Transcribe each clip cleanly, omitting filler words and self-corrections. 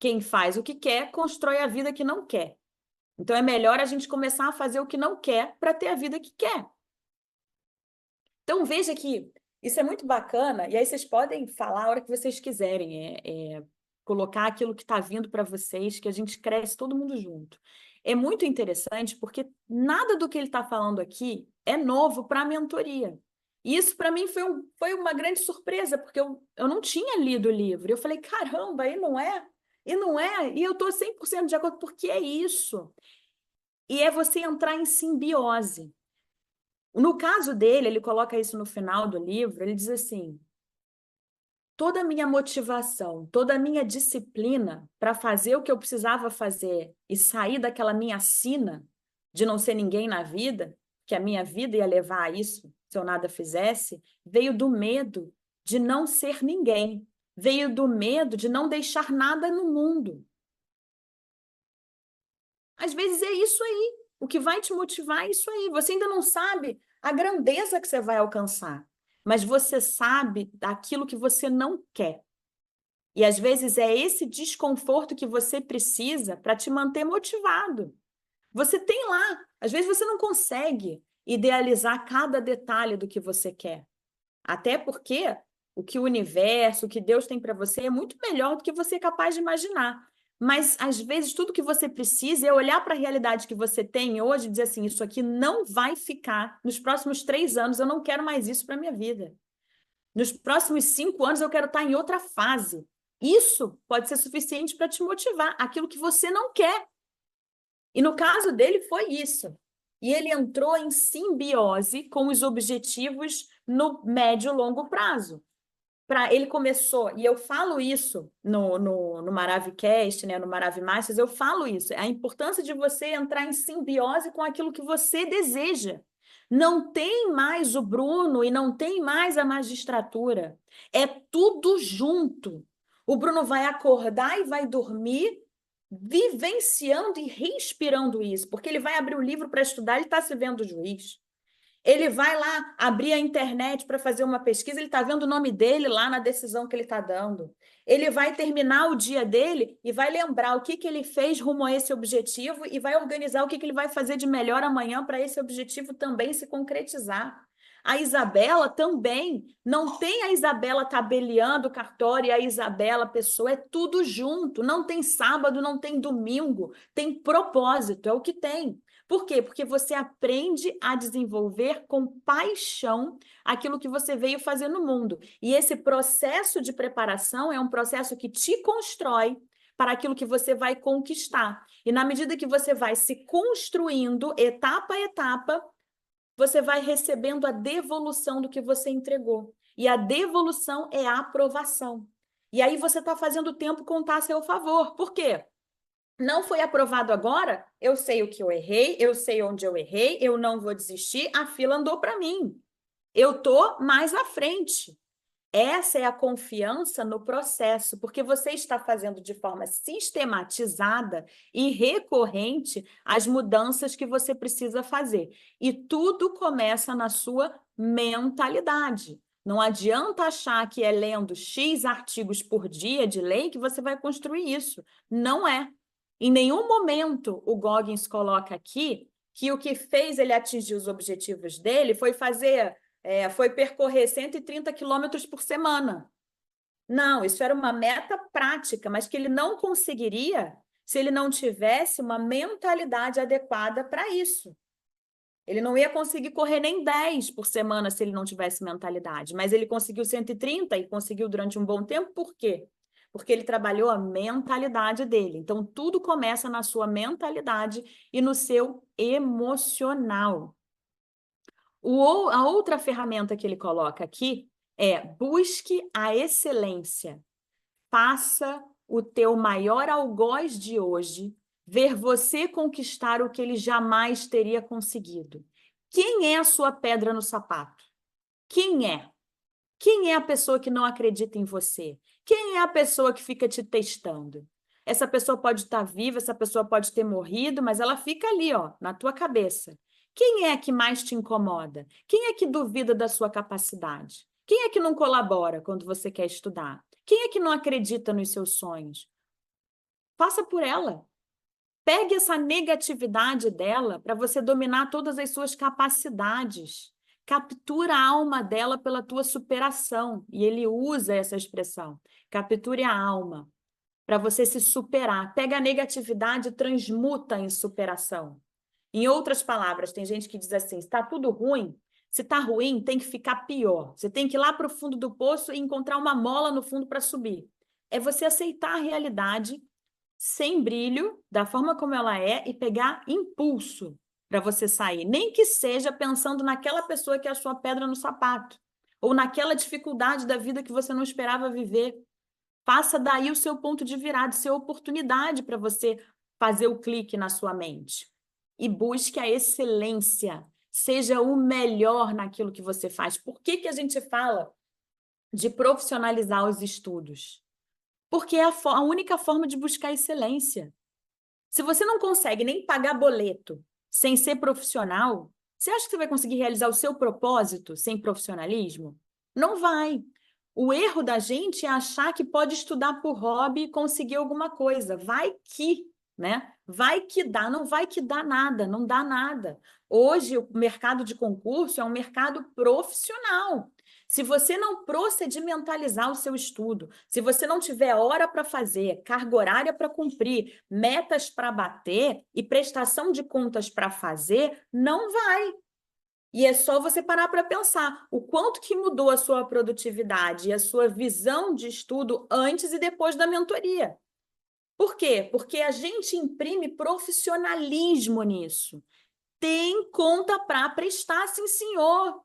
quem faz o que quer constrói a vida que não quer. Então, é melhor a gente começar a fazer o que não quer para ter a vida que quer. Então, veja que isso é muito bacana, e aí vocês podem falar a hora que vocês quiserem, colocar aquilo que está vindo para vocês, que a gente cresce todo mundo junto. É muito interessante porque nada do que ele está falando aqui é novo para a mentoria. E isso, para mim, foi uma grande surpresa, porque eu não tinha lido o livro. Eu falei, caramba, e não é? E não é? E eu estou 100% de acordo, porque é isso. E é você entrar em simbiose. No caso dele, ele coloca isso no final do livro, ele diz assim: toda a minha motivação, toda a minha disciplina para fazer o que eu precisava fazer e sair daquela minha sina de não ser ninguém na vida, que a minha vida ia levar a isso se eu nada fizesse, veio do medo de não ser ninguém, veio do medo de não deixar nada no mundo. Às vezes é isso aí. O que vai te motivar é isso aí. Você ainda não sabe a grandeza que você vai alcançar, mas você sabe daquilo que você não quer. E às vezes é esse desconforto que você precisa para te manter motivado. Você tem lá, às vezes você não consegue idealizar cada detalhe do que você quer. Até porque o que o universo, o que Deus tem para você é muito melhor do que você é capaz de imaginar. Mas, às vezes, tudo que você precisa é olhar para a realidade que você tem hoje e dizer assim, isso aqui não vai ficar. Nos próximos 3 anos, eu não quero mais isso para a minha vida. Nos próximos 5 anos, eu quero estar em outra fase. Isso pode ser suficiente para te motivar, aquilo que você não quer. E no caso dele, foi isso. E ele entrou em simbiose com os objetivos no médio e longo prazo. Ele começou, e eu falo isso no Maravicast, né, no Maravimasters, eu falo isso, a importância de você entrar em simbiose com aquilo que você deseja. Não tem mais o Bruno e não tem mais a magistratura. É tudo junto. O Bruno vai acordar e vai dormir vivenciando e respirando isso, porque ele vai abrir o livro para estudar, ele está se vendo juiz. Ele vai lá abrir a internet para fazer uma pesquisa, ele está vendo o nome dele lá na decisão que ele está dando. Ele vai terminar o dia dele e vai lembrar o que ele fez rumo a esse objetivo e vai organizar o que ele vai fazer de melhor amanhã para esse objetivo também se concretizar. A Isabela também. Não tem a Isabela tabeliando o cartório e a Isabela pessoa, é tudo junto. Não tem sábado, não tem domingo. Tem propósito, é o que tem. Por quê? Porque você aprende a desenvolver com paixão aquilo que você veio fazer no mundo. E esse processo de preparação é um processo que te constrói para aquilo que você vai conquistar. E na medida que você vai se construindo, etapa a etapa, você vai recebendo a devolução do que você entregou. E a devolução é a aprovação. E aí você está fazendo o tempo contar a seu favor. Por quê? Não foi aprovado agora, eu sei o que eu errei, eu sei onde eu errei, eu não vou desistir, a fila andou para mim. Eu estou mais à frente. Essa é a confiança no processo, porque você está fazendo de forma sistematizada e recorrente as mudanças que você precisa fazer. E tudo começa na sua mentalidade. Não adianta achar que é lendo X artigos por dia de lei que você vai construir isso. Não é. Em nenhum momento o Goggins coloca aqui que o que fez ele atingir os objetivos dele foi percorrer 130 quilômetros por semana. Não, isso era uma meta prática, mas que ele não conseguiria se ele não tivesse uma mentalidade adequada para isso. Ele não ia conseguir correr nem 10 por semana se ele não tivesse mentalidade, mas ele conseguiu 130 e conseguiu durante um bom tempo, por quê? Porque ele trabalhou a mentalidade dele. Então, tudo começa na sua mentalidade e no seu emocional. A outra ferramenta que ele coloca aqui é busque a excelência. Faça o teu maior algoz de hoje ver você conquistar o que ele jamais teria conseguido. Quem é a sua pedra no sapato? Quem é? Quem é a pessoa que não acredita em você? Quem é a pessoa que fica te testando? Essa pessoa pode estar viva, essa pessoa pode ter morrido, mas ela fica ali, ó, na tua cabeça. Quem é que mais te incomoda? Quem é que duvida da sua capacidade? Quem é que não colabora quando você quer estudar? Quem é que não acredita nos seus sonhos? Faça por ela. Pegue essa negatividade dela para você dominar todas as suas capacidades. Captura a alma dela pela tua superação. E ele usa essa expressão. Capture a alma para você se superar. Pega a negatividade e transmuta em superação. Em outras palavras, tem gente que diz assim, está tudo ruim, se está ruim, tem que ficar pior. Você tem que ir lá para o fundo do poço e encontrar uma mola no fundo para subir. É você aceitar a realidade sem brilho, da forma como ela é, e pegar impulso para você sair. Nem que seja pensando naquela pessoa que é a sua pedra no sapato, ou naquela dificuldade da vida que você não esperava viver. Faça daí o seu ponto de virada, sua oportunidade para você fazer o clique na sua mente. E busque a excelência. Seja o melhor naquilo que você faz. Por que que a gente fala de profissionalizar os estudos? Porque é a única forma de buscar excelência. Se você não consegue nem pagar boleto sem ser profissional, você acha que você vai conseguir realizar o seu propósito sem profissionalismo? Não vai. O erro da gente é achar que pode estudar por hobby e conseguir alguma coisa. Vai que, né? Vai que dá, não vai que dá nada, não dá nada. Hoje, o mercado de concurso é um mercado profissional. Se você não procedimentalizar o seu estudo, se você não tiver hora para fazer, carga horária para cumprir, metas para bater e prestação de contas para fazer, não vai. E é só você parar para pensar o quanto que mudou a sua produtividade e a sua visão de estudo antes e depois da mentoria. Por quê? Porque a gente imprime profissionalismo nisso. Tem conta para prestar, sim, senhor.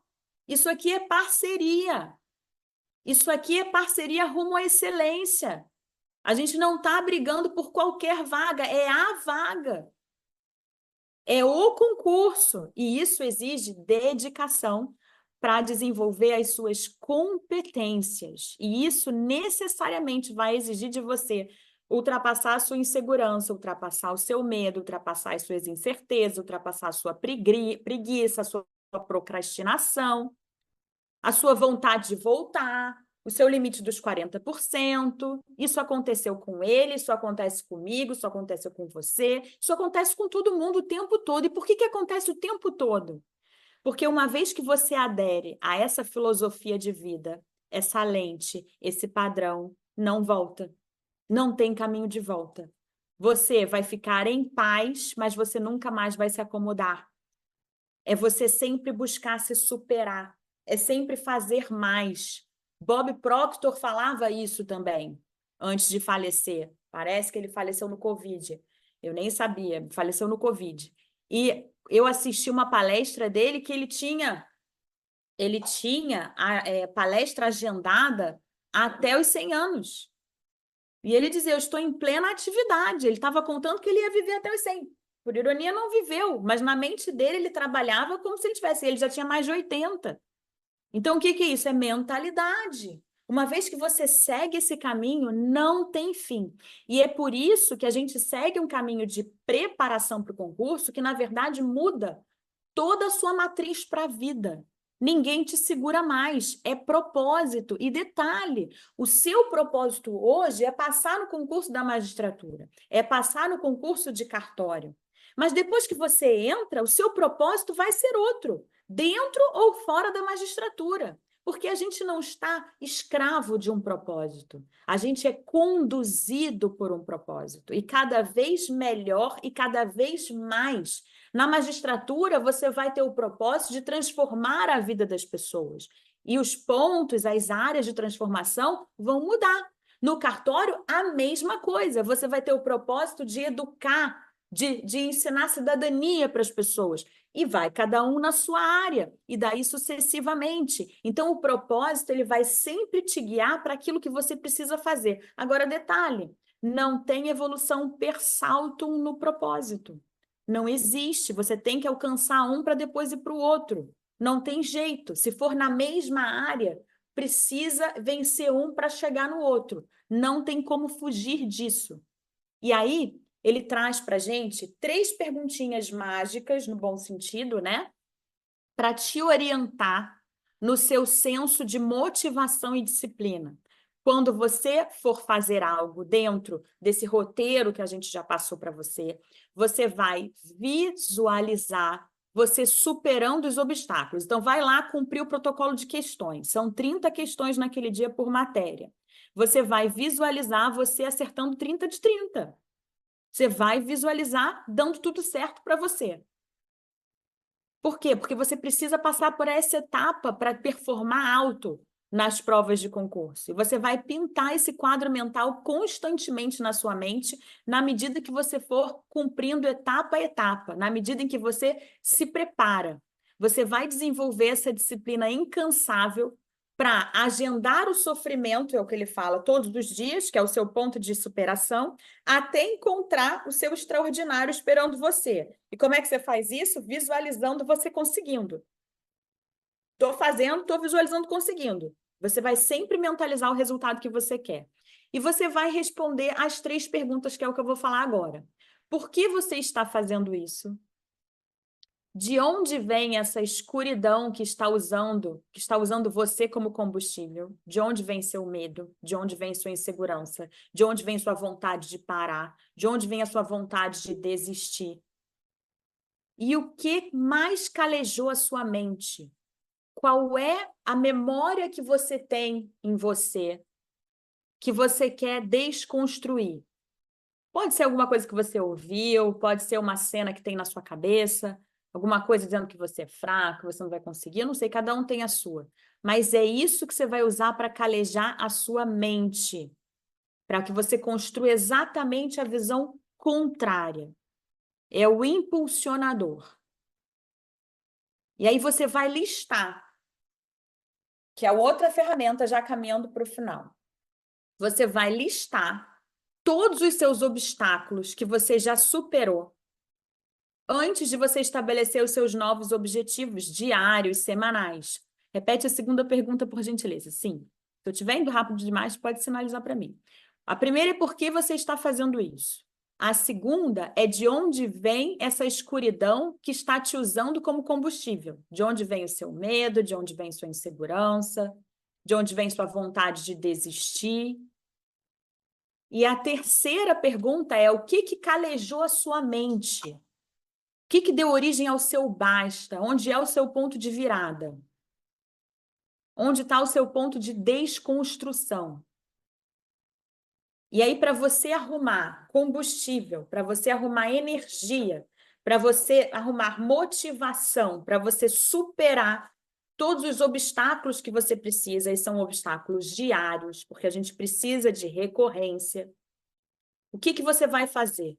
Isso aqui é parceria. Isso aqui é parceria rumo à excelência. A gente não está brigando por qualquer vaga, é a vaga. É o concurso. E isso exige dedicação para desenvolver as suas competências. E isso necessariamente vai exigir de você ultrapassar a sua insegurança, ultrapassar o seu medo, ultrapassar as suas incertezas, ultrapassar a sua preguiça, a sua procrastinação, a sua vontade de voltar, o seu limite dos 40%. Isso aconteceu com ele, isso acontece comigo, isso acontece com você, isso acontece com todo mundo o tempo todo. E por que que acontece o tempo todo? Porque uma vez que você adere a essa filosofia de vida, essa lente, esse padrão, não volta. Não tem caminho de volta. Você vai ficar em paz, mas você nunca mais vai se acomodar. É você sempre buscar se superar. É sempre fazer mais. Bob Proctor falava isso também, antes de falecer. Parece que ele faleceu no Covid. Eu nem sabia, faleceu no Covid. E eu assisti uma palestra dele que ele tinha a palestra agendada até os 100 anos. E ele dizia, eu estou em plena atividade. Ele estava contando que ele ia viver até os 100. Por ironia, não viveu, mas na mente dele ele trabalhava como se ele já tinha mais de 80. Então, o que que é isso? É mentalidade. Uma vez que você segue esse caminho, não tem fim. E é por isso que a gente segue um caminho de preparação para o concurso que, na verdade, muda toda a sua matriz para a vida. Ninguém te segura mais, é propósito. E detalhe, o seu propósito hoje é passar no concurso da magistratura, é passar no concurso de cartório. Mas depois que você entra, o seu propósito vai ser outro, dentro ou fora da magistratura. Porque a gente não está escravo de um propósito, a gente é conduzido por um propósito. E cada vez melhor e cada vez mais. Na magistratura, você vai ter o propósito de transformar a vida das pessoas. E os pontos, as áreas de transformação vão mudar. No cartório, a mesma coisa. Você vai ter o propósito de educar, de ensinar cidadania para as pessoas. E vai cada um na sua área, e daí sucessivamente. Então, o propósito ele vai sempre te guiar para aquilo que você precisa fazer. Agora, detalhe, não tem evolução per saltum no propósito. Não existe. Você tem que alcançar um para depois ir para o outro. Não tem jeito. Se for na mesma área, precisa vencer um para chegar no outro. Não tem como fugir disso. E aí, ele traz para a gente 3 perguntinhas mágicas, no bom sentido, né? Para te orientar no seu senso de motivação e disciplina. quando você for fazer algo dentro desse roteiro que a gente já passou para você, você vai visualizar você superando os obstáculos. Então, vai lá cumprir o protocolo de questões. São 30 questões naquele dia por matéria. Você vai visualizar você acertando 30 de 30. Você vai visualizar dando tudo certo para você. Por quê? Porque você precisa passar por essa etapa para performar alto nas provas de concurso. E você vai pintar esse quadro mental constantemente na sua mente, na medida que você for cumprindo etapa a etapa, na medida em que você se prepara. Você vai desenvolver essa disciplina incansável para agendar o sofrimento, é o que ele fala, todos os dias, que é o seu ponto de superação, até encontrar o seu extraordinário esperando você. E como é que você faz isso? Visualizando você conseguindo. Estou fazendo, estou visualizando conseguindo. Você vai sempre mentalizar o resultado que você quer. E você vai responder as 3 perguntas, que é o que eu vou falar agora. Por que você está fazendo isso? De onde vem essa escuridão que está usando você como combustível? De onde vem seu medo? De onde vem sua insegurança? De onde vem sua vontade de parar? De onde vem a sua vontade de desistir? E o que mais calejou a sua mente? Qual é a memória que você tem em você que você quer desconstruir? Pode ser alguma coisa que você ouviu, pode ser uma cena que tem na sua cabeça, alguma coisa dizendo que você é fraco, que você não vai conseguir, eu não sei, cada um tem a sua. Mas é isso que você vai usar para calejar a sua mente, para que você construa exatamente a visão contrária. É o impulsionador. E aí você vai listar, que é a outra ferramenta já caminhando para o final. Você vai listar todos os seus obstáculos que você já superou antes de você estabelecer os seus novos objetivos diários, semanais. Repete a segunda pergunta, por gentileza. Sim. Se eu estiver indo rápido demais, pode sinalizar para mim. A primeira é por que você está fazendo isso. A segunda é de onde vem essa escuridão que está te usando como combustível. De onde vem o seu medo, de onde vem sua insegurança, de onde vem sua vontade de desistir. E a terceira pergunta é o que calejou a sua mente? O que deu origem ao seu basta? Onde é o seu ponto de virada? Onde está o seu ponto de desconstrução? E aí, para você arrumar combustível, para você arrumar energia, para você arrumar motivação, para você superar todos os obstáculos que você precisa, e são obstáculos diários, porque a gente precisa de recorrência. O que você vai fazer?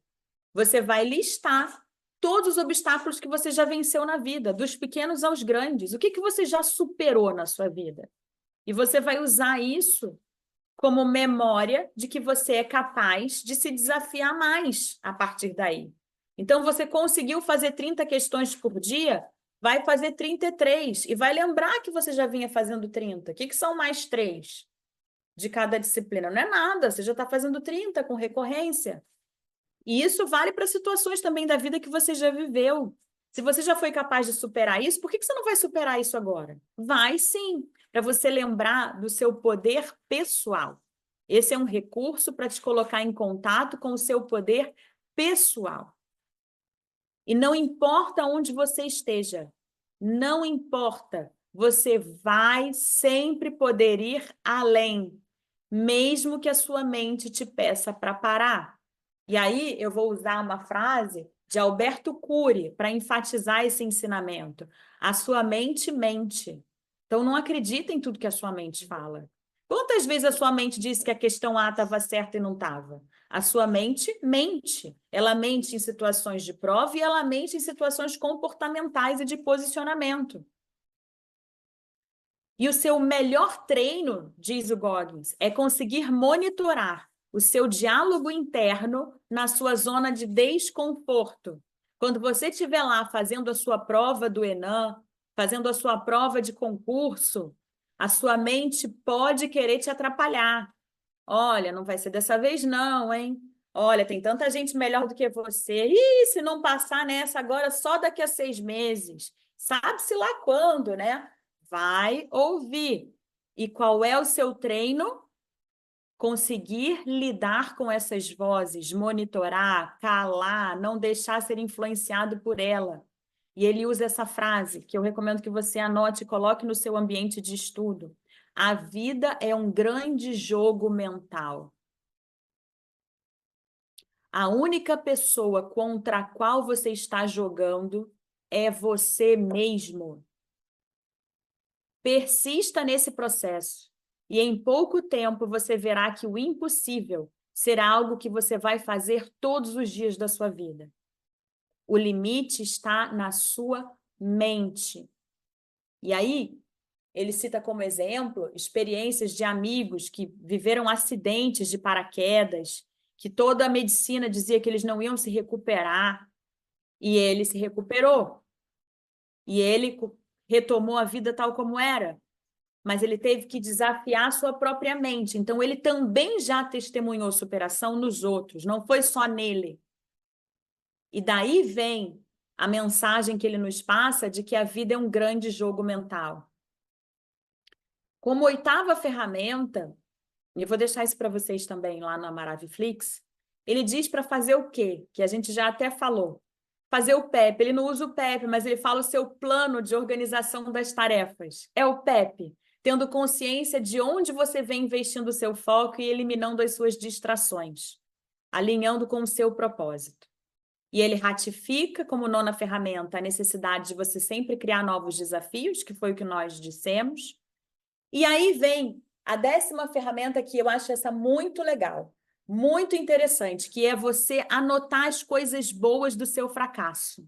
Você vai listar todos os obstáculos que você já venceu na vida, dos pequenos aos grandes. O que você já superou na sua vida? E você vai usar isso como memória de que você é capaz de se desafiar mais a partir daí. Então, você conseguiu fazer 30 questões por dia, vai fazer 33 e vai lembrar que você já vinha fazendo 30. O que são mais 3 de cada disciplina? Não é nada, você já está fazendo 30 com recorrência. E isso vale para situações também da vida que você já viveu. Se você já foi capaz de superar isso, por que você não vai superar isso agora? Vai sim, para você lembrar do seu poder pessoal. Esse é um recurso para te colocar em contato com o seu poder pessoal. E não importa onde você esteja, não importa, você vai sempre poder ir além, mesmo que a sua mente te peça para parar. E aí eu vou usar uma frase de Alberto Cury para enfatizar esse ensinamento. A sua mente mente. Então não acredita em tudo que a sua mente fala. Quantas vezes a sua mente disse que a questão A estava certa e não estava? A sua mente mente. Ela mente em situações de prova e ela mente em situações comportamentais e de posicionamento. E o seu melhor treino, diz o Goggins, é conseguir monitorar o seu diálogo interno na sua zona de desconforto. Quando você estiver lá fazendo a sua prova do Enem, fazendo a sua prova de concurso, a sua mente pode querer te atrapalhar. Olha, não vai ser dessa vez não, hein? Olha, tem tanta gente melhor do que você. Ih, se não passar nessa agora, só daqui a 6 meses. Sabe-se lá quando, né? Vai ouvir. E qual é o seu treino? conseguir lidar com essas vozes, monitorar, calar, não deixar ser influenciado por ela. E ele usa essa frase, que eu recomendo que você anote e coloque no seu ambiente de estudo. A vida é um grande jogo mental. A única pessoa contra a qual você está jogando é você mesmo. Persista nesse processo e em pouco tempo você verá que o impossível será algo que você vai fazer todos os dias da sua vida. O limite está na sua mente. E aí, ele cita como exemplo experiências de amigos que viveram acidentes de paraquedas, que toda a medicina dizia que eles não iam se recuperar, e ele se recuperou. E ele retomou a vida tal como era. Mas ele teve que desafiar sua própria mente. Então, ele também já testemunhou superação nos outros, não foi só nele. E daí vem a mensagem que ele nos passa de que a vida é um grande jogo mental. Como oitava ferramenta, e eu vou deixar isso para vocês também lá na Maraviflix, ele diz para fazer o quê? Que a gente já até falou. Fazer o PEP. Ele não usa o PEP, mas ele fala o seu plano de organização das tarefas. É o PEP. Tendo consciência de onde você vem investindo o seu foco e eliminando as suas distrações, alinhando com o seu propósito. E ele ratifica, como nona ferramenta, a necessidade de você sempre criar novos desafios, que foi o que nós dissemos. E aí vem a 10ª ferramenta, que eu acho essa muito legal, muito interessante, que é você anotar as coisas boas do seu fracasso.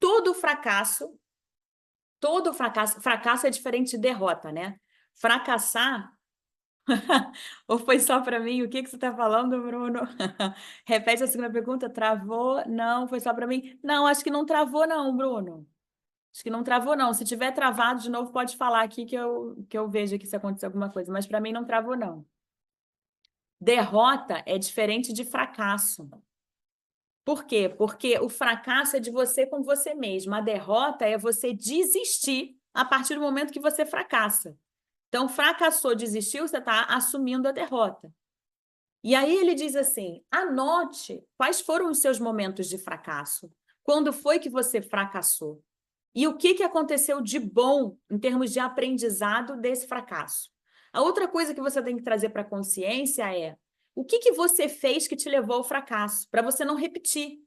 Todo fracasso é diferente de derrota, né? Fracassar, ou foi só para mim? O que você está falando, Bruno? Repete a segunda pergunta, travou? Não, foi só para mim? Não, acho que não travou não, Bruno. Acho que não travou não. Se tiver travado de novo, pode falar aqui que eu vejo aqui se aconteceu alguma coisa, mas para mim não travou não. Derrota é diferente de fracasso. Por quê? Porque o fracasso é de você com você mesmo. A derrota é você desistir a partir do momento que você fracassa. Então, fracassou, desistiu, você está assumindo a derrota. E aí ele diz assim, anote quais foram os seus momentos de fracasso. Quando foi que você fracassou? E o que aconteceu de bom em termos de aprendizado desse fracasso? A outra coisa que você tem que trazer para a consciência é o que você fez que te levou ao fracasso, para você não repetir.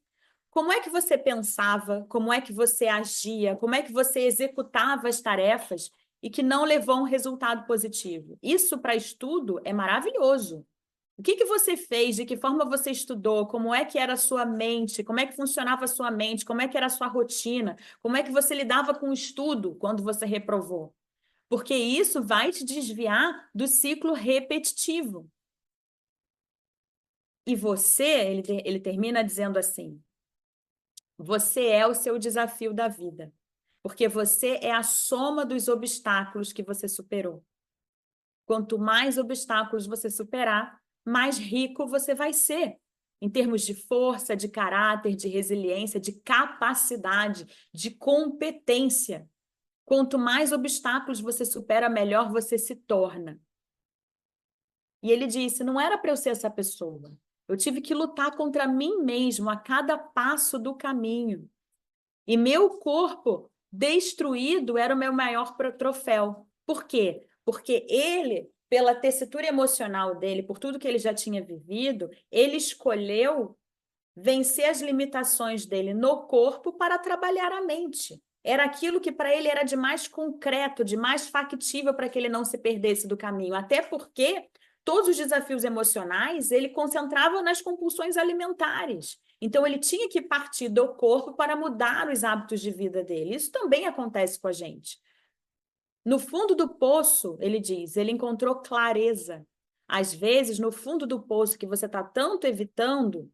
Como é que você pensava, como é que você agia, como é que você executava as tarefas e que não levou a um resultado positivo? Isso para estudo é maravilhoso. O que você fez, de que forma você estudou, como é que era a sua mente, como é que funcionava a sua mente, como é que era a sua rotina, como é que você lidava com o estudo quando você reprovou? Porque isso vai te desviar do ciclo repetitivo. E você, ele termina dizendo assim, você é o seu desafio da vida, porque você é a soma dos obstáculos que você superou. Quanto mais obstáculos você superar, mais rico você vai ser, em termos de força, de caráter, de resiliência, de capacidade, de competência. Quanto mais obstáculos você supera, melhor você se torna. E ele disse, não era para eu ser essa pessoa. Eu tive que lutar contra mim mesmo a cada passo do caminho. E meu corpo destruído era o meu maior troféu. Por quê? Porque ele, pela tessitura emocional dele, por tudo que ele já tinha vivido, ele escolheu vencer as limitações dele no corpo para trabalhar a mente. Era aquilo que para ele era de mais concreto, de mais factível para que ele não se perdesse do caminho. Até porque todos os desafios emocionais ele concentrava nas compulsões alimentares. Então, ele tinha que partir do corpo para mudar os hábitos de vida dele. Isso também acontece com a gente. No fundo do poço, ele diz, ele encontrou clareza. Às vezes, no fundo do poço que você está tanto evitando,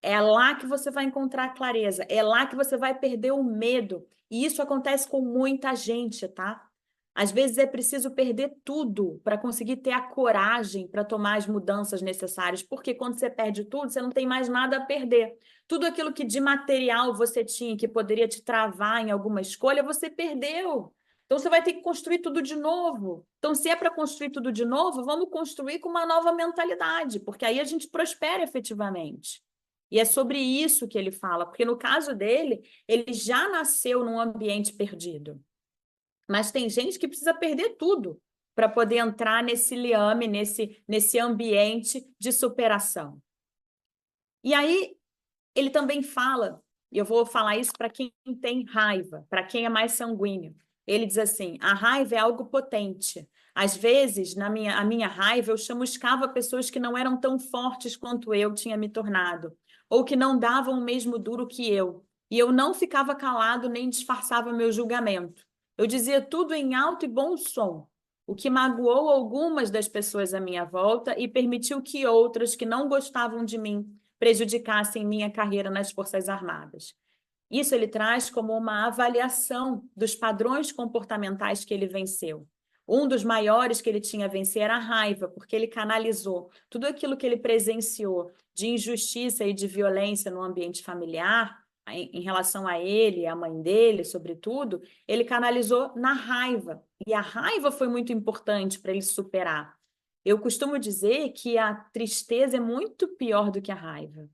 é lá que você vai encontrar clareza, é lá que você vai perder o medo. E isso acontece com muita gente, tá? Às vezes é preciso perder tudo para conseguir ter a coragem para tomar as mudanças necessárias, porque quando você perde tudo, você não tem mais nada a perder. Tudo aquilo que de material você tinha, que poderia te travar em alguma escolha, você perdeu. Então, você vai ter que construir tudo de novo. Então, se é para construir tudo de novo, vamos construir com uma nova mentalidade, porque aí a gente prospera efetivamente. E é sobre isso que ele fala, porque no caso dele, ele já nasceu num ambiente perdido. Mas tem gente que precisa perder tudo para poder entrar nesse liame, nesse ambiente de superação. E aí, ele também fala, e eu vou falar isso para quem tem raiva, para quem é mais sanguíneo. Ele diz assim: a raiva é algo potente. Às vezes, a minha raiva, eu chamuscava pessoas que não eram tão fortes quanto eu tinha me tornado, ou que não davam o mesmo duro que eu. E eu não ficava calado nem disfarçava meu julgamento. Eu dizia tudo em alto e bom som, o que magoou algumas das pessoas à minha volta e permitiu que outras que não gostavam de mim prejudicassem minha carreira nas Forças Armadas. Isso ele traz como uma avaliação dos padrões comportamentais que ele venceu. Um dos maiores que ele tinha a vencer era a raiva, porque ele canalizou tudo aquilo que ele presenciou de injustiça e de violência no ambiente familiar, em relação a ele, a mãe dele, sobretudo, ele canalizou na raiva. E a raiva foi muito importante para ele superar. Eu costumo dizer que a tristeza é muito pior do que a raiva,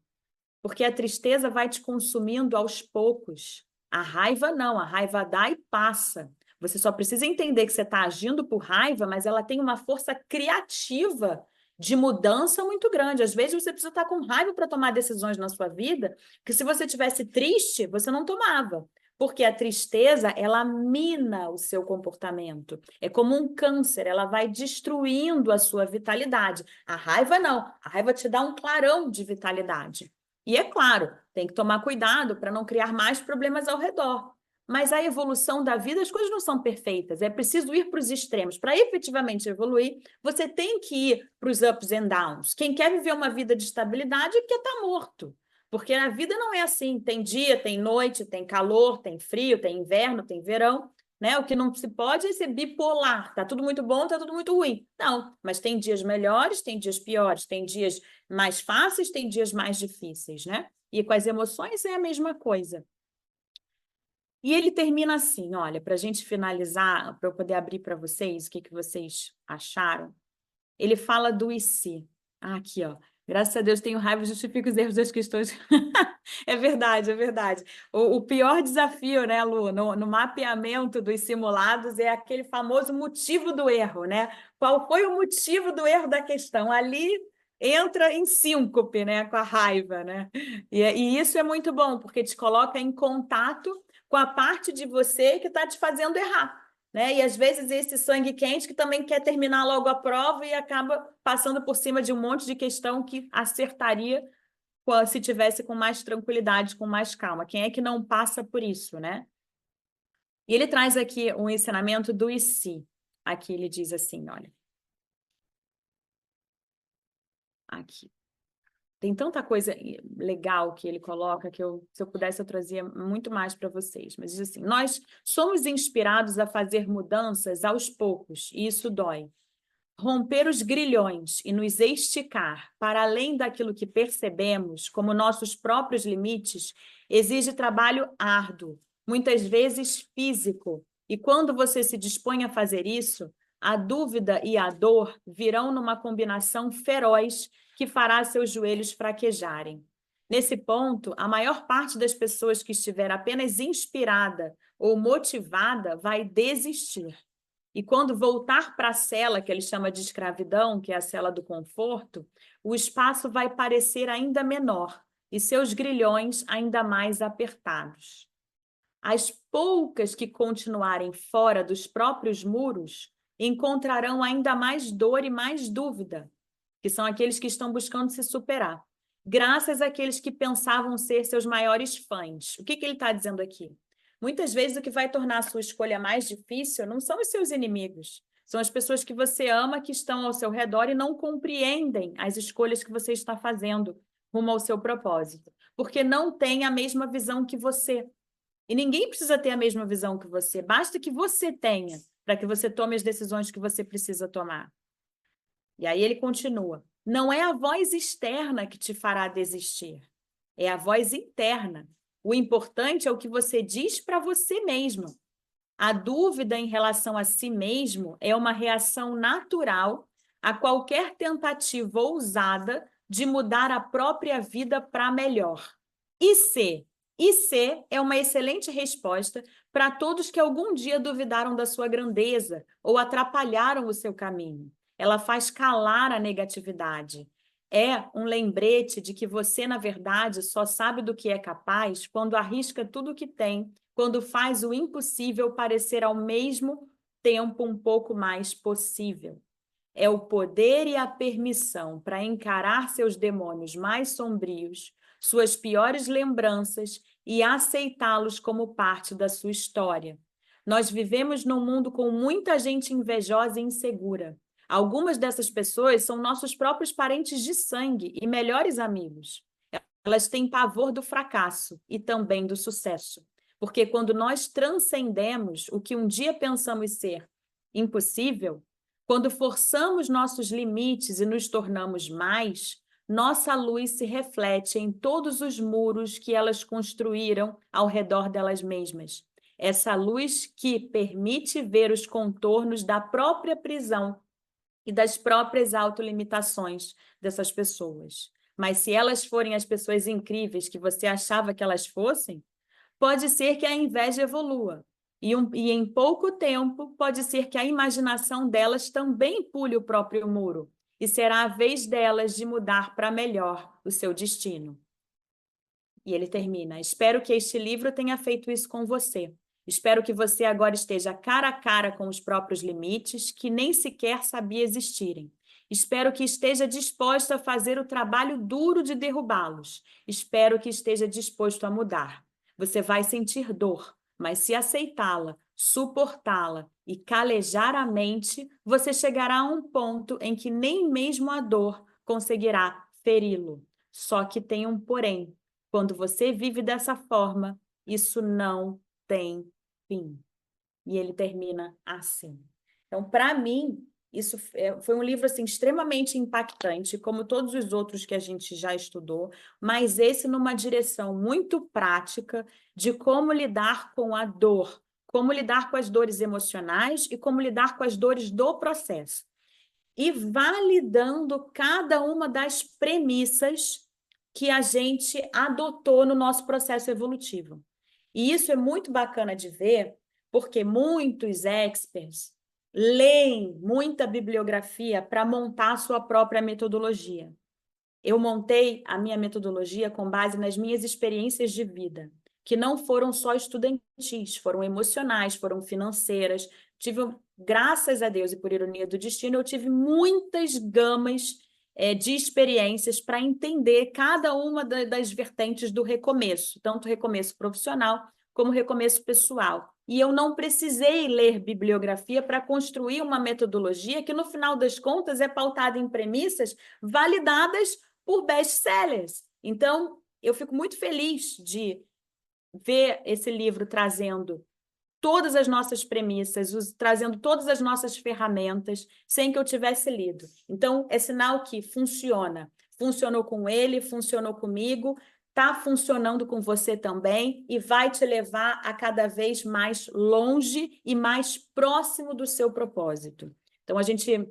porque a tristeza vai te consumindo aos poucos. A raiva não, a raiva dá e passa. Você só precisa entender que você está agindo por raiva, mas ela tem uma força criativa de mudança muito grande. Às vezes você precisa estar com raiva para tomar decisões na sua vida, que se você tivesse triste, você não tomava. Porque a tristeza, ela mina o seu comportamento. É como um câncer, ela vai destruindo a sua vitalidade. A raiva não, a raiva te dá um clarão de vitalidade. E é claro, tem que tomar cuidado para não criar mais problemas ao redor. Mas a evolução da vida, as coisas não são perfeitas. É preciso ir para os extremos. Para efetivamente evoluir, você tem que ir para os ups and downs. Quem quer viver uma vida de estabilidade é porque está morto. Porque a vida não é assim. Tem dia, tem noite, tem calor, tem frio, tem inverno, tem verão. Né? O que não se pode é ser bipolar. Tá tudo muito bom, tá tudo muito ruim. Não, mas tem dias melhores, tem dias piores, tem dias mais fáceis, tem dias mais difíceis, né? E com as emoções é a mesma coisa. E ele termina assim, olha, para a gente finalizar, para eu poder abrir para vocês o que, que vocês acharam. Ele fala do e se. Ah, aqui, ó. Graças a Deus tenho raiva, justifico os erros das questões. É verdade, é verdade. O pior desafio, né, Lu, no mapeamento dos simulados é aquele famoso motivo do erro, né? Qual foi o motivo do erro da questão? Ali entra em síncope, né, com a raiva, né? E isso é muito bom, porque te coloca em contato com a parte de você que está te fazendo errar. Né? E às vezes esse sangue quente que também quer terminar logo a prova e acaba passando por cima de um monte de questão que acertaria se tivesse com mais tranquilidade, com mais calma. Quem é que não passa por isso, né? E ele traz aqui um ensinamento do e se. Aqui ele diz assim, olha. Aqui. Tem tanta coisa legal que ele coloca que se eu pudesse, eu trazia muito mais para vocês. Mas diz assim, nós somos inspirados a fazer mudanças aos poucos, e isso dói. Romper os grilhões e nos esticar para além daquilo que percebemos como nossos próprios limites exige trabalho árduo, muitas vezes físico. E quando você se dispõe a fazer isso, a dúvida e a dor virão numa combinação feroz que fará seus joelhos fraquejarem. Nesse ponto, a maior parte das pessoas que estiver apenas inspirada ou motivada vai desistir. E quando voltar para a cela, que ele chama de escravidão, que é a cela do conforto, o espaço vai parecer ainda menor e seus grilhões ainda mais apertados. As poucas que continuarem fora dos próprios muros encontrarão ainda mais dor e mais dúvida, que são aqueles que estão buscando se superar, graças àqueles que pensavam ser seus maiores fãs. O que ele está dizendo aqui? Muitas vezes o que vai tornar a sua escolha mais difícil não são os seus inimigos, são as pessoas que você ama, que estão ao seu redor e não compreendem as escolhas que você está fazendo rumo ao seu propósito, porque não têm a mesma visão que você. E ninguém precisa ter a mesma visão que você, basta que você tenha, para que você tome as decisões que você precisa tomar. E aí ele continua, não é a voz externa que te fará desistir, é a voz interna. O importante é o que você diz para você mesmo. A dúvida em relação a si mesmo é uma reação natural a qualquer tentativa ousada de mudar a própria vida para melhor. E se? E se é uma excelente resposta para todos que algum dia duvidaram da sua grandeza ou atrapalharam o seu caminho. Ela faz calar a negatividade. É um lembrete de que você, na verdade, só sabe do que é capaz quando arrisca tudo o que tem, quando faz o impossível parecer ao mesmo tempo um pouco mais possível. É o poder e a permissão para encarar seus demônios mais sombrios, suas piores lembranças e aceitá-los como parte da sua história. Nós vivemos num mundo com muita gente invejosa e insegura. Algumas dessas pessoas são nossos próprios parentes de sangue e melhores amigos. Elas têm pavor do fracasso e também do sucesso. Porque quando nós transcendemos o que um dia pensamos ser impossível, quando forçamos nossos limites e nos tornamos mais, nossa luz se reflete em todos os muros que elas construíram ao redor delas mesmas. Essa luz que permite ver os contornos da própria prisão e das próprias autolimitações dessas pessoas. Mas se elas forem as pessoas incríveis que você achava que elas fossem, pode ser que a inveja evolua. E em pouco tempo, pode ser que a imaginação delas também pule o próprio muro. E será a vez delas de mudar para melhor o seu destino. E ele termina: espero que este livro tenha feito isso com você. Espero que você agora esteja cara a cara com os próprios limites que nem sequer sabia existirem. Espero que esteja disposto a fazer o trabalho duro de derrubá-los. Espero que esteja disposto a mudar. Você vai sentir dor, mas se aceitá-la, suportá-la e calejar a mente, você chegará a um ponto em que nem mesmo a dor conseguirá feri-lo. Só que tem um porém. Quando você vive dessa forma, isso não tem fim. E ele termina assim. Então, para mim, isso foi um livro assim, extremamente impactante, como todos os outros que a gente já estudou, mas esse numa direção muito prática de como lidar com a dor, como lidar com as dores emocionais e como lidar com as dores do processo. E validando cada uma das premissas que a gente adotou no nosso processo evolutivo. E isso é muito bacana de ver, porque muitos experts leem muita bibliografia para montar a sua própria metodologia. Eu montei a minha metodologia com base nas minhas experiências de vida, que não foram só estudantis, foram emocionais, foram financeiras. Graças a Deus e por ironia do destino, eu tive muitas gamas de experiências para entender cada uma das vertentes do recomeço, tanto recomeço profissional como recomeço pessoal. E eu não precisei ler bibliografia para construir uma metodologia que, no final das contas, é pautada em premissas validadas por best-sellers. Então, eu fico muito feliz de ver esse livro trazendo todas as nossas premissas, trazendo todas as nossas ferramentas, sem que eu tivesse lido. Então, é sinal que funciona. Funcionou com ele, funcionou comigo, está funcionando com você também e vai te levar a cada vez mais longe e mais próximo do seu propósito. Então, a gente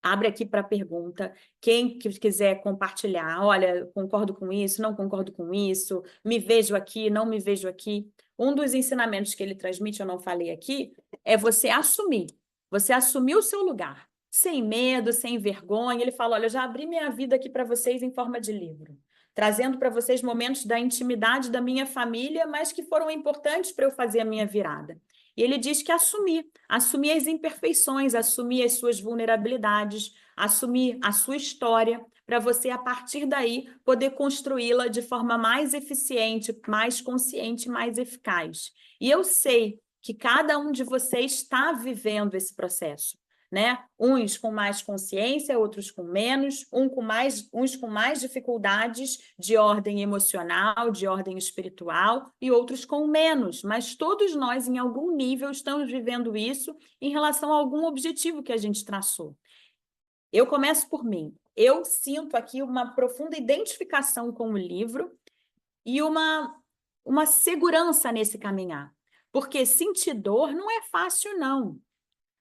abre aqui para pergunta. Quem quiser compartilhar, olha, concordo com isso, não concordo com isso, me vejo aqui, não me vejo aqui. Um dos ensinamentos que ele transmite, eu não falei aqui, é você assumir o seu lugar, sem medo, sem vergonha. Ele fala, olha, eu já abri minha vida aqui para vocês em forma de livro, trazendo para vocês momentos da intimidade da minha família, mas que foram importantes para eu fazer a minha virada. E ele diz que assumir as imperfeições, assumir as suas vulnerabilidades, assumir a sua história, para você, a partir daí, poder construí-la de forma mais eficiente, mais consciente, mais eficaz. E eu sei que cada um de vocês está vivendo esse processo, né? Uns com mais consciência, outros com menos, uns com mais dificuldades de ordem emocional, de ordem espiritual, e outros com menos, mas todos nós, em algum nível, estamos vivendo isso em relação a algum objetivo que a gente traçou. Eu começo por mim. Eu sinto aqui uma profunda identificação com o livro e uma segurança nesse caminhar. Porque sentir dor não é fácil, não.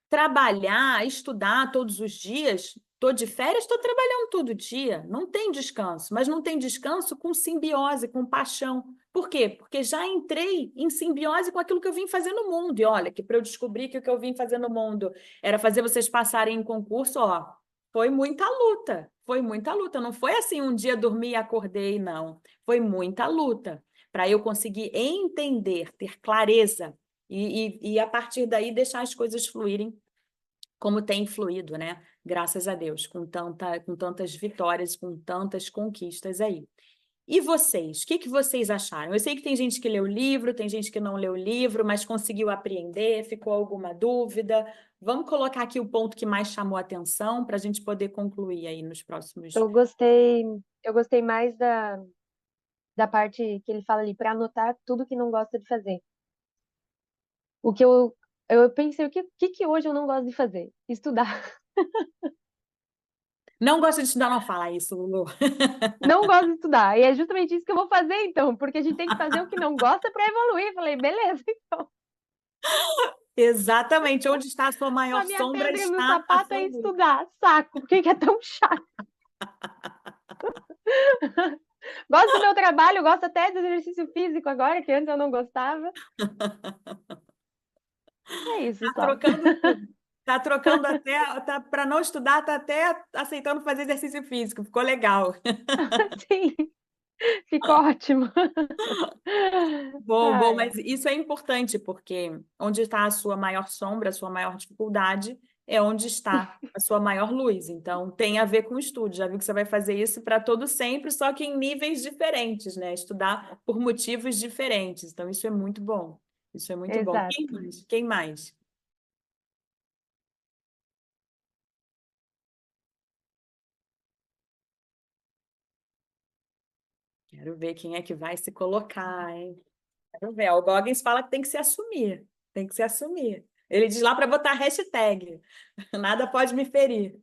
Trabalhar, estudar todos os dias, estou de férias, estou trabalhando todo dia, não tem descanso, mas não tem descanso com simbiose, com paixão. Por quê? Porque já entrei em simbiose com aquilo que eu vim fazer no mundo. E olha, que para eu descobrir que o que eu vim fazer no mundo era fazer vocês passarem em concurso, ó, foi muita luta, foi muita luta. Não foi assim um dia dormi e acordei, não. Foi muita luta para eu conseguir entender, ter clareza e a partir daí deixar as coisas fluírem como tem fluído, né? Graças a Deus, com tantas vitórias, com tantas conquistas aí. E vocês, o que que vocês acharam? Eu sei que tem gente que leu o livro, tem gente que não leu o livro, mas conseguiu apreender, ficou alguma dúvida? Vamos colocar aqui o ponto que mais chamou a atenção para a gente poder concluir aí nos próximos. Eu gostei, eu gostei mais da parte que ele fala ali, para anotar tudo que não gosta de fazer. O que eu pensei, o que hoje eu não gosto de fazer? Estudar. Não gosta de estudar, não fala isso, Lulu. Não gosto de estudar. E é justamente isso que eu vou fazer, então, porque a gente tem que fazer o que não gosta para evoluir. Falei, beleza, então. Exatamente, onde está a sua maior A minha sombra pedra no está a sapato sua é luz. estudar. Saco, por que que é tão chato? Gosto do meu trabalho, gosto até do exercício físico agora, que antes eu não gostava. É isso Tá só. trocando tudo. Tá trocando até, tá, para não estudar, tá até aceitando fazer exercício físico. Ficou legal. Sim, ficou ótimo. Bom, bom, Ai, mas isso é importante, porque onde está a sua maior sombra, a sua maior dificuldade, é onde está a sua maior luz. Então, tem a ver com o estudo. Já viu que você vai fazer isso para todo sempre, só que em níveis diferentes, né? Estudar por motivos diferentes. Então, isso é muito bom. Isso é muito bom. Quem exato. mais? Quem mais? Quero ver quem é que vai se colocar, hein? Quero ver. O Goggins fala que tem que se assumir. Tem que se assumir. Ele diz lá para botar hashtag. Nada pode me ferir.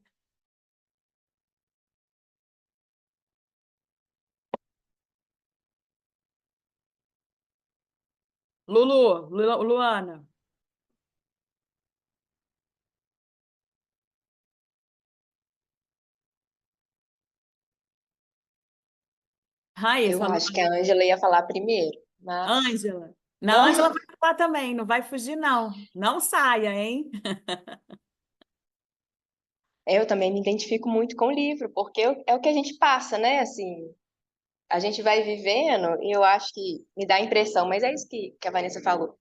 Luana. Eu Raíssa, acho que a Ângela ia falar primeiro, mas Ângela. Não, não, Ângela vai falar também, não vai fugir, não. Não saia, hein? eu também me identifico muito com o livro, porque é o que a gente passa, né? Assim, a gente vai vivendo e eu acho que me dá a impressão, mas é isso que a Vanessa falou,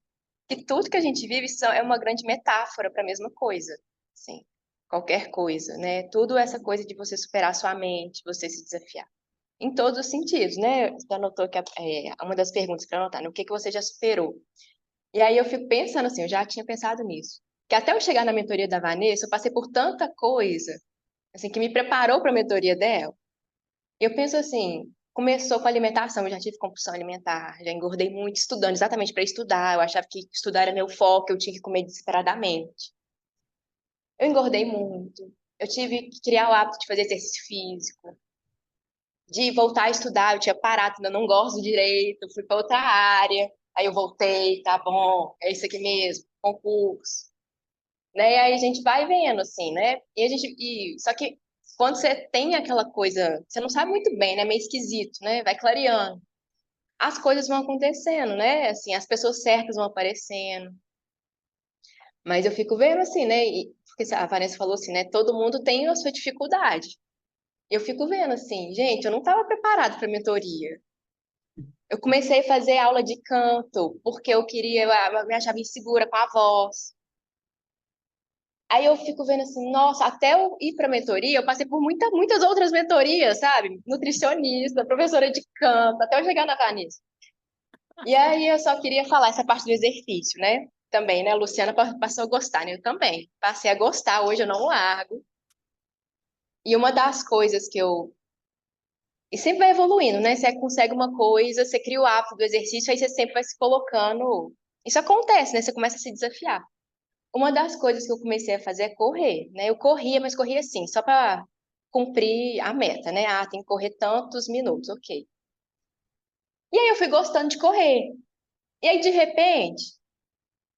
que tudo que a gente vive é uma grande metáfora para a mesma coisa, assim, qualquer coisa, né? Tudo essa coisa de você superar a sua mente, você se desafiar. Em todos os sentidos, né? Você anotou que uma das perguntas para anotar, né? O que que você já superou? E aí eu fico pensando assim, eu já tinha pensado nisso. Que até eu chegar na mentoria da Vanessa, eu passei por tanta coisa, assim, que me preparou para a mentoria dela. Eu penso assim, começou com alimentação, eu já tive compulsão alimentar, já engordei muito estudando, exatamente para estudar. Eu achava que estudar era meu foco, eu tinha que comer desesperadamente. Eu engordei muito. Eu tive que criar o hábito de fazer exercício físico, de voltar a estudar. Eu tinha parado, ainda não gosto direito, fui para outra área. Aí eu voltei, tá bom, é isso aqui mesmo, concurso. Né? E aí a gente vai vendo, assim, né? Só que quando você tem aquela coisa, você não sabe muito bem, né? Meio esquisito, né? Vai clareando. As coisas vão acontecendo, né? Assim, as pessoas certas vão aparecendo. Mas eu fico vendo assim, né? Porque a Vanessa falou assim, né? Todo mundo tem a sua dificuldade. Eu fico vendo assim, gente, eu não estava preparada para mentoria. Eu comecei a fazer aula de canto porque eu me achava insegura com a voz. Aí eu fico vendo assim, nossa, até eu ir para mentoria, eu passei por muitas outras mentorias, sabe? Nutricionista, professora de canto, até eu chegar na Vanessa. E aí eu só queria falar essa parte do exercício, né? Também, né? A Luciana passou a gostar, né? Eu também. Passei a gostar, hoje eu não largo. E uma das coisas que eu. E sempre vai evoluindo, né? Você consegue uma coisa, você cria o hábito do exercício, aí você sempre vai se colocando. Isso acontece, né? Você começa a se desafiar. Uma das coisas que eu comecei a fazer é correr, né? Eu corria, mas corria assim, só para cumprir a meta, né? Ah, tem que correr tantos minutos, ok. E aí eu fui gostando de correr. E aí, de repente,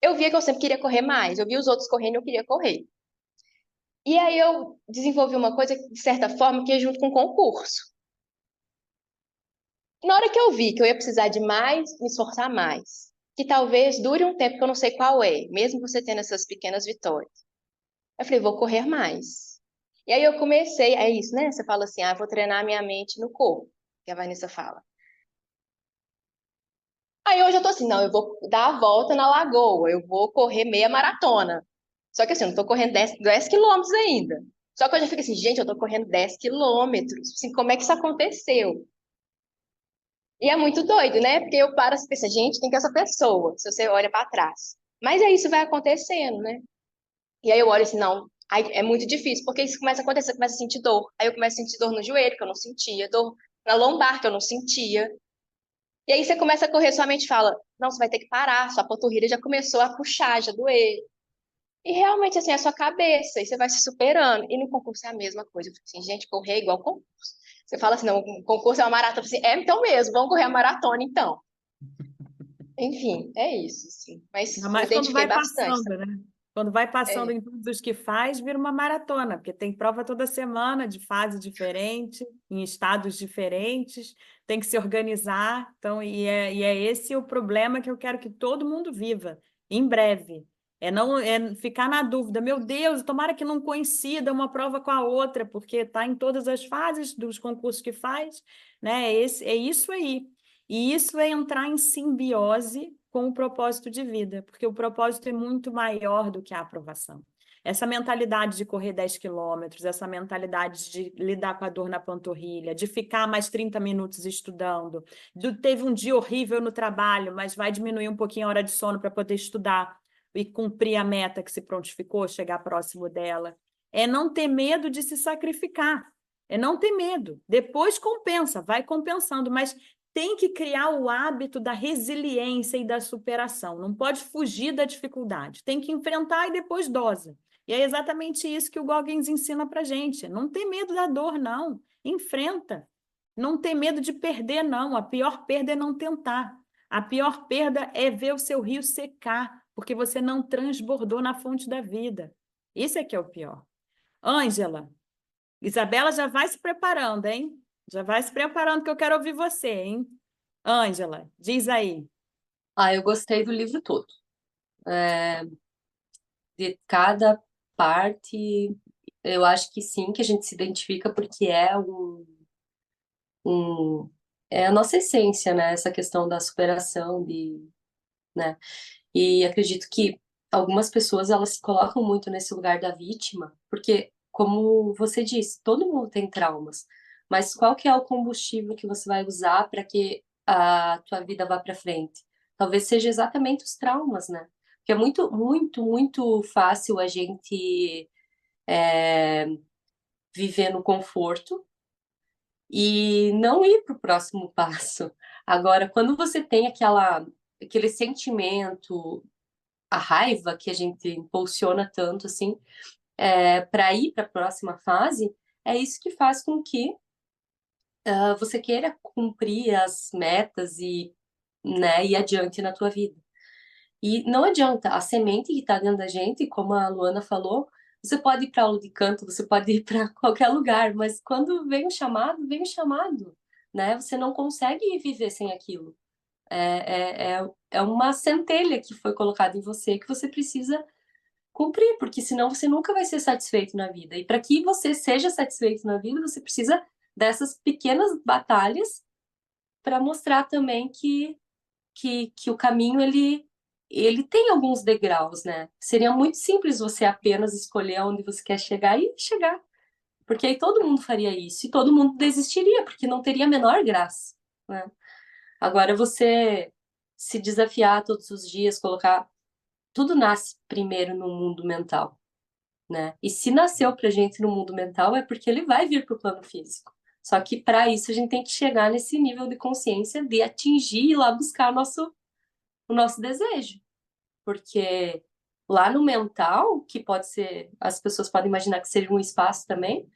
eu via que eu sempre queria correr mais. Eu via os outros correndo e eu queria correr. E aí eu desenvolvi uma coisa, de certa forma, que é junto com o concurso. Na hora que eu vi que eu ia precisar de mais, me esforçar mais, que talvez dure um tempo que eu não sei qual é, mesmo você tendo essas pequenas vitórias. Eu falei, vou correr mais. E aí eu comecei, é isso, né? Você fala assim, vou treinar a minha mente no corpo, que a Vanessa fala. Aí hoje eu tô assim, não, eu vou dar a volta na lagoa, eu vou correr meia maratona. Só que assim, eu não tô correndo 10 quilômetros ainda. Só que hoje eu fico assim, gente, eu tô correndo 10 quilômetros. Assim, como é que isso aconteceu? E é muito doido, né? Porque eu paro assim, penso, gente, quem que é essa pessoa? Se você olha para trás. Mas é isso vai acontecendo, né? E aí eu olho assim, não, aí é muito difícil, porque isso começa a acontecer, eu começo a sentir dor. Aí eu começo a sentir dor no joelho, que eu não sentia, dor na lombar, que eu não sentia. E aí você começa a correr, sua mente fala, não, você vai ter que parar, sua panturrilha já começou a puxar, já doer. E realmente, assim, é a sua cabeça, e você vai se superando. E no concurso é a mesma coisa. Eu fico assim, gente, correr é igual concurso. Você fala assim, não, o concurso é uma maratona. Eu falo assim, então mesmo, vamos correr a maratona, então. Enfim, é isso, assim. Ainda Mas me mais quando identifiquei vai bastante. passando, né? Quando vai passando É, em todos os que faz, vira uma maratona, porque tem prova toda semana, de fase diferente, em estados diferentes, tem que se organizar. Então, e é esse o problema que eu quero que todo mundo viva, em breve. É não ficar na dúvida, meu Deus, tomara que não coincida uma prova com a outra, porque está em todas as fases dos concursos que faz, né? É isso aí. E isso é entrar em simbiose com o propósito de vida, porque o propósito é muito maior do que a aprovação. Essa mentalidade de correr 10 quilômetros, essa mentalidade de lidar com a dor na panturrilha, de ficar mais 30 minutos estudando, teve um dia horrível no trabalho, mas vai diminuir um pouquinho a hora de sono para poder estudar e cumprir a meta que se prontificou, chegar próximo dela. É não ter medo de se sacrificar. É não ter medo. Depois compensa, vai compensando, mas tem que criar o hábito da resiliência e da superação. Não pode fugir da dificuldade. Tem que enfrentar e depois dosa. E é exatamente isso que o Goggins ensina para gente. Não tem medo da dor, não. Enfrenta. Não tem medo de perder, não. A pior perda é não tentar. A pior perda é ver o seu rio secar, porque você não transbordou na fonte da vida. Isso é que é o pior. Ângela, Isabela já vai se preparando, hein? Já vai se preparando que eu quero ouvir você, hein? Ângela, diz aí. Eu gostei do livro todo. De cada parte, eu acho que sim, que a gente se identifica porque um- é a nossa essência, né? Essa questão da superação, né? E acredito que algumas pessoas, elas se colocam muito nesse lugar da vítima, porque, como você disse, todo mundo tem traumas, mas qual que é o combustível que você vai usar para que a tua vida vá para frente? Talvez seja exatamente os traumas, né? Porque é muito, muito, muito fácil a gente viver no conforto e não ir para o próximo passo. Agora, quando você tem aquele sentimento, a raiva que a gente impulsiona tanto assim, para ir para a próxima fase, é isso que faz com que você queira cumprir as metas e, né, ir adiante na tua vida. E não adianta, a semente que está dentro da gente, como a Luana falou, você pode ir para aula de canto, você pode ir para qualquer lugar, mas quando vem o chamado, né? Você não consegue viver sem aquilo. É uma centelha que foi colocada em você que você precisa cumprir, porque senão você nunca vai ser satisfeito na vida. E para que você seja satisfeito na vida, você precisa dessas pequenas batalhas para mostrar também que o caminho ele tem alguns degraus, né? Seria muito simples você apenas escolher onde você quer chegar e chegar, porque aí todo mundo faria isso e todo mundo desistiria, porque não teria a menor graça, né? Agora você se desafiar todos os dias, colocar tudo nasce primeiro no mundo mental, né? E se nasceu pra gente no mundo mental é porque ele vai vir pro plano físico. Só que para isso a gente tem que chegar nesse nível de consciência de atingir e lá buscar o nosso desejo. Porque lá no mental, que pode ser, as pessoas podem imaginar que seja um espaço também,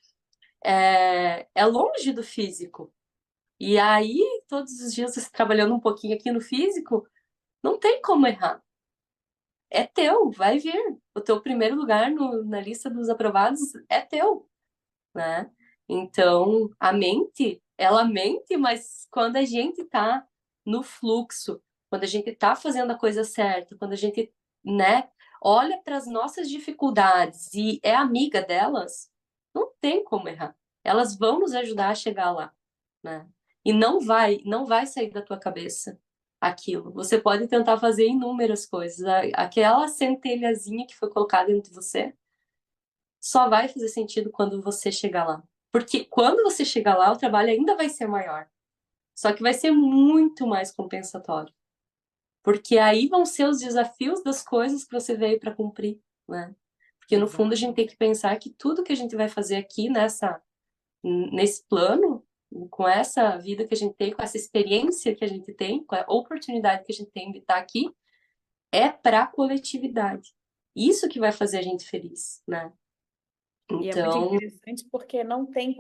é longe do físico. E aí, todos os dias você trabalhando um pouquinho aqui no físico, não tem como errar. é teu, vai vir. O teu primeiro lugar na lista dos aprovados é teu, né? Então, a mente, ela mente, mas quando a gente tá no fluxo, quando a gente tá fazendo a coisa certa, quando a gente, né, olha para as nossas dificuldades e é amiga delas, não tem como errar. Elas vão nos ajudar a chegar lá, né? E não vai sair da tua cabeça aquilo. Você pode tentar fazer inúmeras coisas. Aquela centelhazinha que foi colocada dentro de você só vai fazer sentido quando você chegar lá. Porque quando você chegar lá, o trabalho ainda vai ser maior. Só que vai ser muito mais compensatório. Porque aí vão ser os desafios das coisas que você veio para cumprir, né? Porque no fundo a gente tem que pensar que tudo que a gente vai fazer aqui nesse plano, com essa vida que a gente tem, com essa experiência que a gente tem, com a oportunidade que a gente tem de estar aqui, é para a coletividade. Isso que vai fazer a gente feliz, né? E é muito Então, interessante porque não tem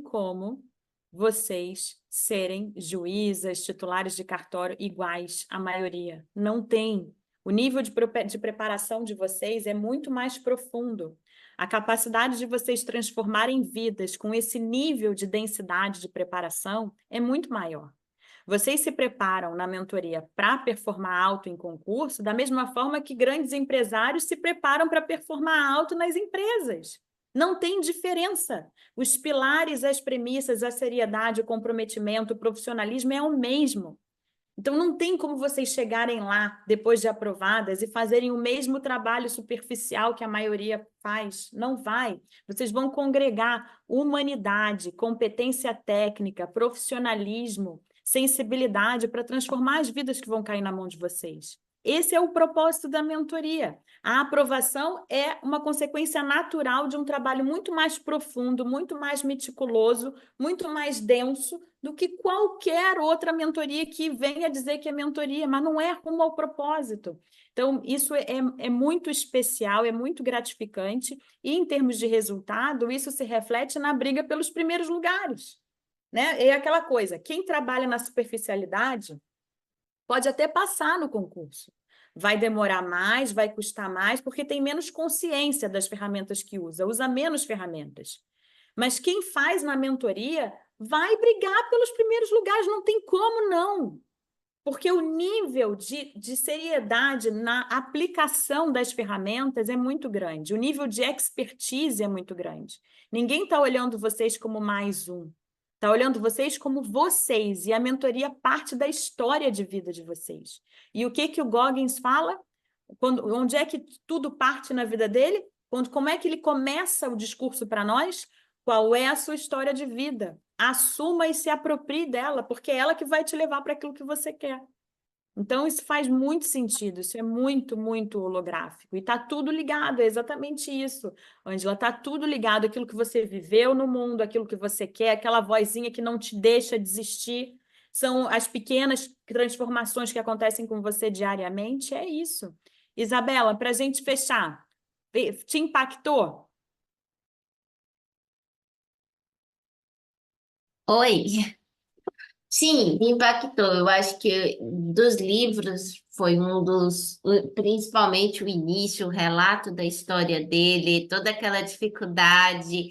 como vocês serem juízas, titulares de cartório iguais à maioria. Não tem. O nível de preparação de vocês é muito mais profundo. A capacidade de vocês transformarem vidas com esse nível de densidade de preparação é muito maior. Vocês se preparam na mentoria para performar alto em concurso, da mesma forma que grandes empresários se preparam para performar alto nas empresas. Não tem diferença. Os pilares, as premissas, a seriedade, o comprometimento, o profissionalismo é o mesmo. Então, não tem como vocês chegarem lá, depois de aprovadas, e fazerem o mesmo trabalho superficial que a maioria faz. Não vai. Vocês vão congregar humanidade, competência técnica, profissionalismo, sensibilidade para transformar as vidas que vão cair na mão de vocês. Esse é o propósito da mentoria. A aprovação é uma consequência natural de um trabalho muito mais profundo, muito mais meticuloso, muito mais denso do que qualquer outra mentoria que venha dizer que é mentoria, mas não é rumo ao propósito. Então, isso é muito especial, é muito gratificante, e em termos de resultado, isso se reflete na briga pelos primeiros lugares. Né? É aquela coisa, quem trabalha na superficialidade pode até passar no concurso. Vai demorar mais, vai custar mais, porque tem menos consciência das ferramentas que usa menos ferramentas. Mas quem faz na mentoria vai brigar pelos primeiros lugares, não tem como não. Porque o nível de seriedade na aplicação das ferramentas é muito grande, o nível de expertise é muito grande. Ninguém está olhando vocês como mais um, está olhando vocês como vocês, e a mentoria parte da história de vida de vocês. E o que o Goggins fala? Onde é que tudo parte na vida dele? Como é que ele começa o discurso para nós? Qual é a sua história de vida? Assuma e se aproprie dela, porque é ela que vai te levar para aquilo que você quer. Então, isso faz muito sentido, isso é muito, muito holográfico. E está tudo ligado, é exatamente isso, Ângela, está tudo ligado àquilo que você viveu no mundo, aquilo que você quer, aquela vozinha que não te deixa desistir. São as pequenas transformações que acontecem com você diariamente, é isso. Isabela, para a gente fechar, te impactou? Oi, sim, me impactou. Eu acho que dos livros foi um dos, principalmente o início, o relato da história dele, toda aquela dificuldade,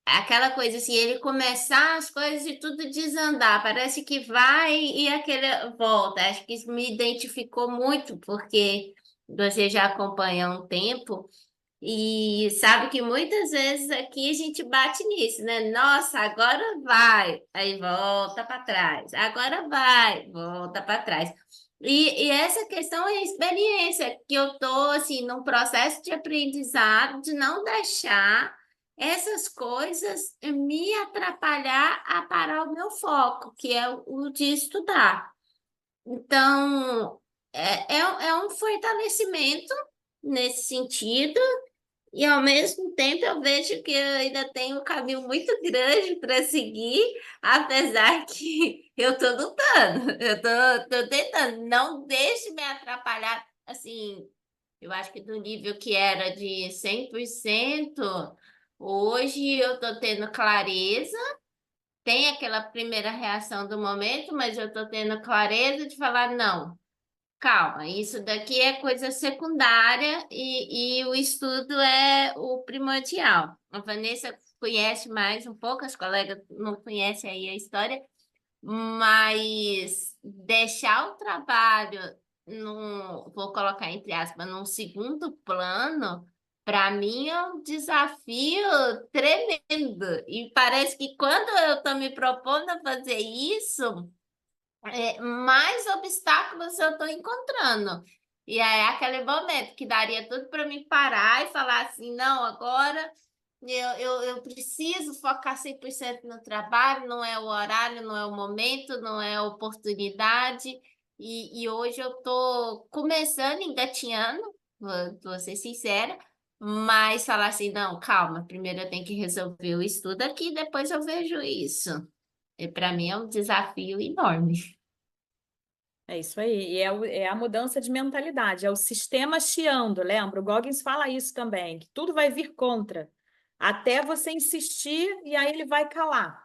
aquela coisa assim, ele começar as coisas e tudo desandar, parece que vai e aquele volta. Acho que isso me identificou muito, porque você já acompanha há um tempo. E sabe que muitas vezes aqui a gente bate nisso, né? Nossa, agora vai, aí volta para trás. Agora vai, volta para trás. E essa questão é a experiência, que eu estou assim, num processo de aprendizado, de não deixar essas coisas me atrapalhar a parar o meu foco, que é o de estudar. Então, é um fortalecimento nesse sentido. E ao mesmo tempo eu vejo que eu ainda tenho um caminho muito grande para seguir, apesar que eu estou lutando, tô tentando, não deixe me atrapalhar, assim, eu acho que do nível que era de 100%, hoje eu estou tendo clareza, tem aquela primeira reação do momento, mas eu estou tendo clareza de falar, não, calma, isso daqui é coisa secundária e o estudo é o primordial. A Vanessa conhece mais um pouco, as colegas não conhecem aí a história, mas deixar o trabalho, vou colocar entre aspas, num segundo plano, para mim é um desafio tremendo. E parece que quando eu estou me propondo a fazer isso, mais obstáculos eu estou encontrando. E aí é aquele momento que daria tudo para mim parar e falar assim, não, agora eu preciso focar 100% no trabalho, não é o horário, não é o momento, não é a oportunidade. E hoje eu estou começando, engatinhando, vou ser sincera, mas falar assim, não, calma, primeiro eu tenho que resolver o estudo aqui, depois eu vejo isso. E para mim é um desafio enorme. É isso aí, e é a mudança de mentalidade, é o sistema chiando, lembra? O Goggins fala isso também, que tudo vai vir contra, até você insistir e aí ele vai calar,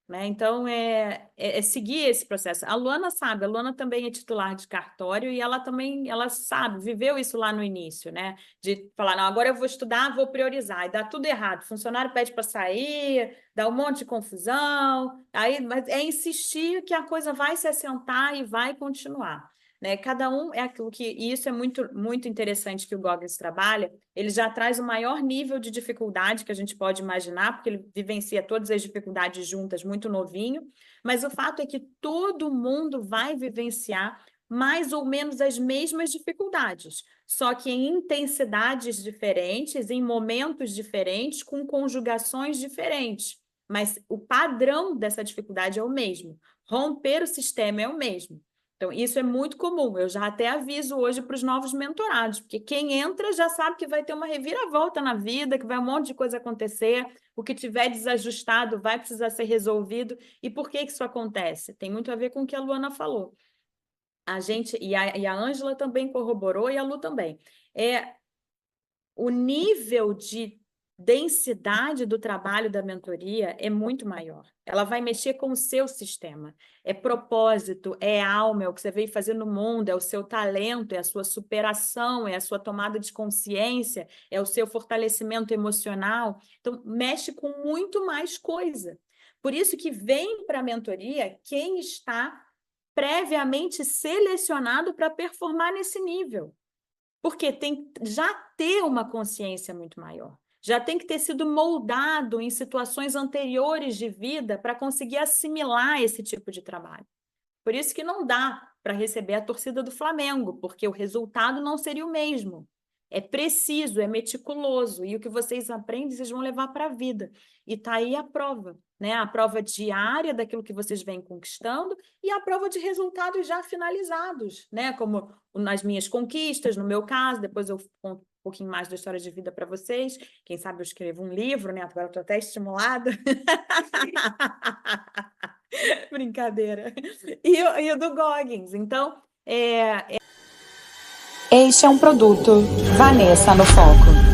né? Então, é seguir esse processo. A Luana sabe, a Luana também é titular de cartório e ela também, ela sabe, viveu isso lá no início, né? De falar, não, agora eu vou estudar, vou priorizar, e dá tudo errado. O funcionário pede para sair, dá um monte de confusão, aí, mas é insistir que a coisa vai se assentar e vai continuar. Né? Cada um é aquilo que, e isso é muito, muito interessante que o Goggins trabalha, ele já traz o maior nível de dificuldade que a gente pode imaginar, porque ele vivencia todas as dificuldades juntas muito novinho, mas o fato é que todo mundo vai vivenciar mais ou menos as mesmas dificuldades, só que em intensidades diferentes, em momentos diferentes, com conjugações diferentes. Mas o padrão dessa dificuldade é o mesmo. Romper o sistema é o mesmo. Então, isso é muito comum. Eu já até aviso hoje para os novos mentorados, porque quem entra já sabe que vai ter uma reviravolta na vida, que vai um monte de coisa acontecer, o que tiver desajustado vai precisar ser resolvido. E por que isso acontece? Tem muito a ver com o que a Luana falou. A gente, e a Ângela também corroborou, e a Lu também. O nível de densidade do trabalho da mentoria é muito maior. Ela vai mexer com o seu sistema. É propósito, é alma, é o que você veio fazer no mundo, é o seu talento, é a sua superação, é a sua tomada de consciência, é o seu fortalecimento emocional. Então, mexe com muito mais coisa. Por isso que vem para a mentoria quem está previamente selecionado para performar nesse nível. Porque tem já ter uma consciência muito maior. Já tem que ter sido moldado em situações anteriores de vida para conseguir assimilar esse tipo de trabalho. Por isso que não dá para receber a torcida do Flamengo, porque o resultado não seria o mesmo. É preciso, é meticuloso, e o que vocês aprendem, vocês vão levar para a vida. E está aí a prova, né? A prova diária daquilo que vocês vêm conquistando e a prova de resultados já finalizados, né? Como nas minhas conquistas, no meu caso, depois eu conto um pouquinho mais da história de vida para vocês. Quem sabe eu escrevo um livro, né? Agora eu estou até estimulada. Brincadeira. E o do Goggins. Então, Este é um produto Vanessa no Foco.